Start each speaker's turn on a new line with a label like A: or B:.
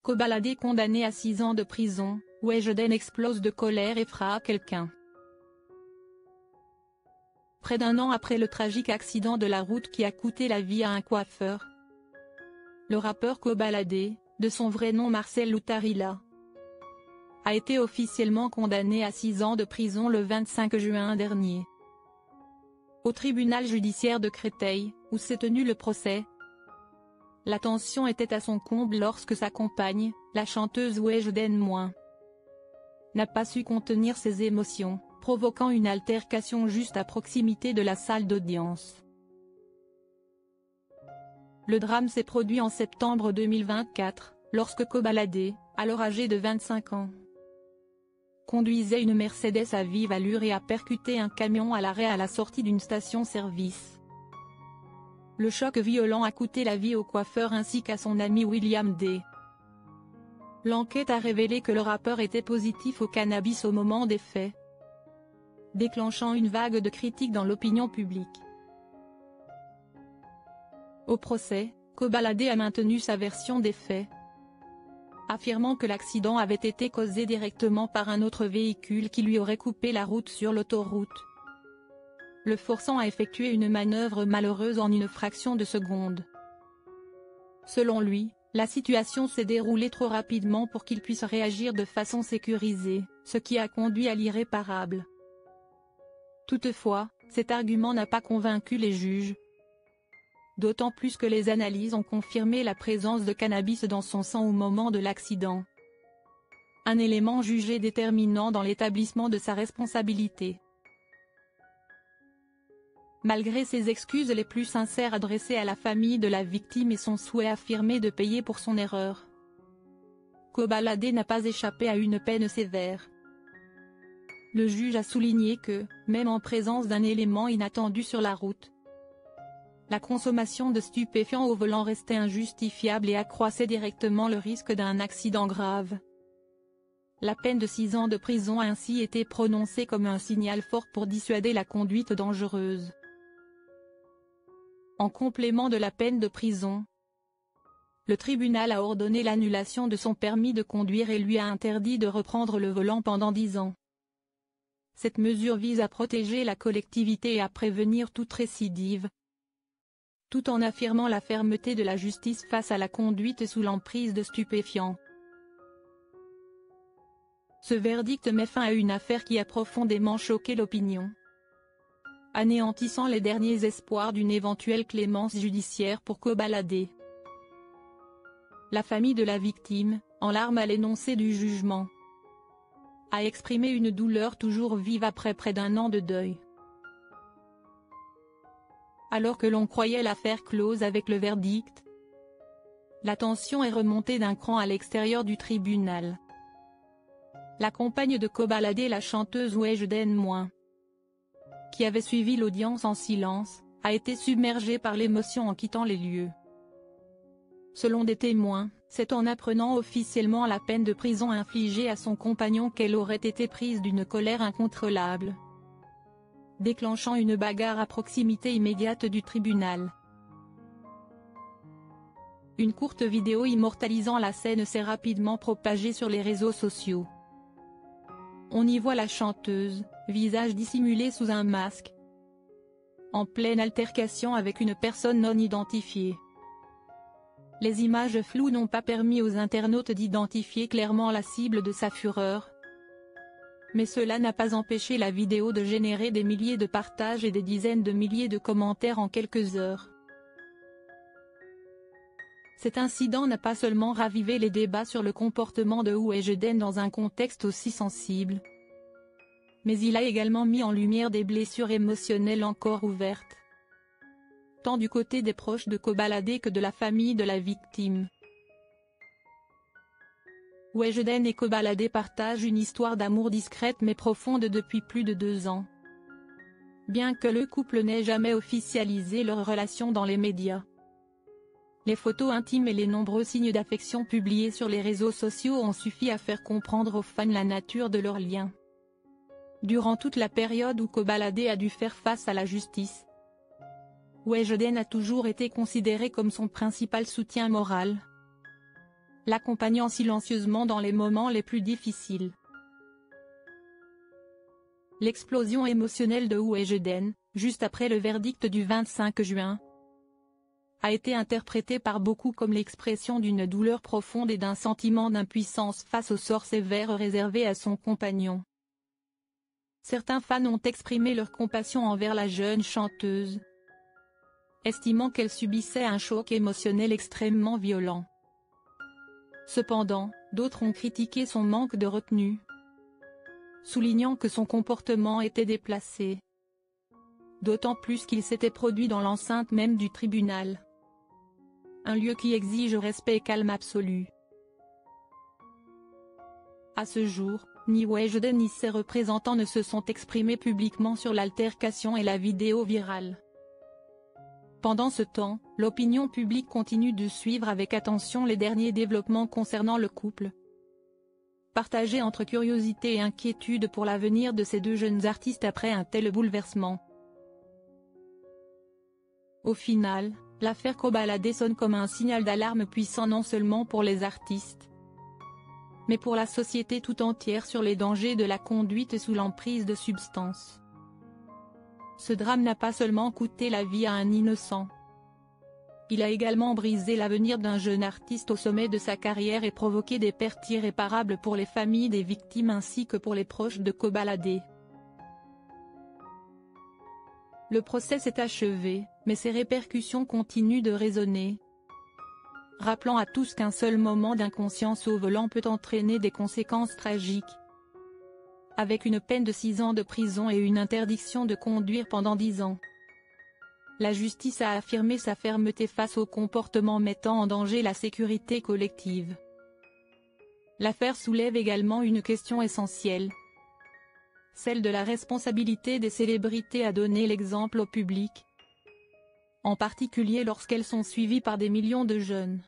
A: Kobalade condamné à 6 ans de prison, Weshden explose de colère et frappe quelqu'un. Près d'un an après le tragique accident de la route qui a coûté la vie à un coiffeur, le rappeur Kobalade, de son vrai nom Marcel Loutarila, a été officiellement condamné à 6 ans de prison le 25 juin dernier. Au tribunal judiciaire de Créteil, où s'est tenu le procès, la tension était à son comble lorsque sa compagne, la chanteuse Weshden n'a pas su contenir ses émotions, provoquant une altercation juste à proximité de la salle d'audience. Le drame s'est produit en septembre 2024, lorsque Kobalade, alors âgé de 25 ans, conduisait une Mercedes à vive allure et a percuté un camion à l'arrêt à la sortie d'une station-service. Le choc violent a coûté la vie au coiffeur ainsi qu'à son ami William D. L'enquête a révélé que le rappeur était positif au cannabis au moment des faits, déclenchant une vague de critiques dans l'opinion publique. Au procès, Kobalade a maintenu sa version des faits, affirmant que l'accident avait été causé directement par un autre véhicule qui lui aurait coupé la route sur l'autoroute, le forçant à effectuer une manœuvre malheureuse en une fraction de seconde. Selon lui, la situation s'est déroulée trop rapidement pour qu'il puisse réagir de façon sécurisée, ce qui a conduit à l'irréparable. Toutefois, cet argument n'a pas convaincu les juges, d'autant plus que les analyses ont confirmé la présence de cannabis dans son sang au moment de l'accident, un élément jugé déterminant dans l'établissement de sa responsabilité. Malgré ses excuses les plus sincères adressées à la famille de la victime et son souhait affirmé de payer pour son erreur, Kobalade n'a pas échappé à une peine sévère. Le juge a souligné que, même en présence d'un élément inattendu sur la route, la consommation de stupéfiants au volant restait injustifiable et accroissait directement le risque d'un accident grave. La peine de 6 ans de prison a ainsi été prononcée comme un signal fort pour dissuader la conduite dangereuse. En complément de la peine de prison, le tribunal a ordonné l'annulation de son permis de conduire et lui a interdit de reprendre le volant pendant 10 ans. Cette mesure vise à protéger la collectivité et à prévenir toute récidive, tout en affirmant la fermeté de la justice face à la conduite sous l'emprise de stupéfiants. Ce verdict met fin à une affaire qui a profondément choqué l'opinion, anéantissant les derniers espoirs d'une éventuelle clémence judiciaire pour Kobalade. La famille de la victime, en larmes à l'énoncé du jugement, a exprimé une douleur toujours vive après près d'un an de deuil. Alors que l'on croyait l'affaire close avec le verdict, la tension est remontée d'un cran à l'extérieur du tribunal. La compagne de Kobalade, la chanteuse Weshden qui avait suivi l'audience en silence, a été submergée par l'émotion en quittant les lieux. Selon des témoins, c'est en apprenant officiellement la peine de prison infligée à son compagnon qu'elle aurait été prise d'une colère incontrôlable, déclenchant une bagarre à proximité immédiate du tribunal. Une courte vidéo immortalisant la scène s'est rapidement propagée sur les réseaux sociaux. On y voit la chanteuse, visage dissimulé sous un masque, en pleine altercation avec une personne non identifiée. Les images floues n'ont pas permis aux internautes d'identifier clairement la cible de sa fureur, mais cela n'a pas empêché la vidéo de générer des milliers de partages et des dizaines de milliers de commentaires en quelques heures. Cet incident n'a pas seulement ravivé les débats sur le comportement de Weshden dans un contexte aussi sensible, mais il a également mis en lumière des blessures émotionnelles encore ouvertes, tant du côté des proches de Kobalade que de la famille de la victime. Weshden et Kobalade partagent une histoire d'amour discrète mais profonde depuis plus de 2 ans. Bien que le couple n'ait jamais officialisé leur relation dans les médias, les photos intimes et les nombreux signes d'affection publiés sur les réseaux sociaux ont suffi à faire comprendre aux fans la nature de leur lien. Durant toute la période où Kobalade a dû faire face à la justice, Weshden a toujours été considéré comme son principal soutien moral, l'accompagnant silencieusement dans les moments les plus difficiles. L'explosion émotionnelle de Ouejeden, juste après le verdict du 25 juin, a été interprétée par beaucoup comme l'expression d'une douleur profonde et d'un sentiment d'impuissance face au sort sévère réservé à son compagnon. Certains fans ont exprimé leur compassion envers la jeune chanteuse, estimant qu'elle subissait un choc émotionnel extrêmement violent. Cependant, d'autres ont critiqué son manque de retenue, soulignant que son comportement était déplacé, d'autant plus qu'il s'était produit dans l'enceinte même du tribunal, un lieu qui exige respect et calme absolu. À ce jour, ni Ouejeden ni ses représentants ne se sont exprimés publiquement sur l'altercation et la vidéo virale. Pendant ce temps, l'opinion publique continue de suivre avec attention les derniers développements concernant le couple, partagé entre curiosité et inquiétude pour l'avenir de ces deux jeunes artistes après un tel bouleversement. Au final, l'affaire Kobalade sonne comme un signal d'alarme puissant non seulement pour les artistes, mais pour la société tout entière sur les dangers de la conduite sous l'emprise de substances. Ce drame n'a pas seulement coûté la vie à un innocent. Il a également brisé l'avenir d'un jeune artiste au sommet de sa carrière et provoqué des pertes irréparables pour les familles des victimes ainsi que pour les proches de Kobalade. Le procès s'est achevé, mais ses répercussions continuent de résonner, rappelant à tous qu'un seul moment d'inconscience au volant peut entraîner des conséquences tragiques. Avec une peine de 6 ans de prison et une interdiction de conduire pendant 10 ans. La justice a affirmé sa fermeté face aux comportements mettant en danger la sécurité collective. L'affaire soulève également une question essentielle, celle de la responsabilité des célébrités à donner l'exemple au public, en particulier lorsqu'elles sont suivies par des millions de jeunes.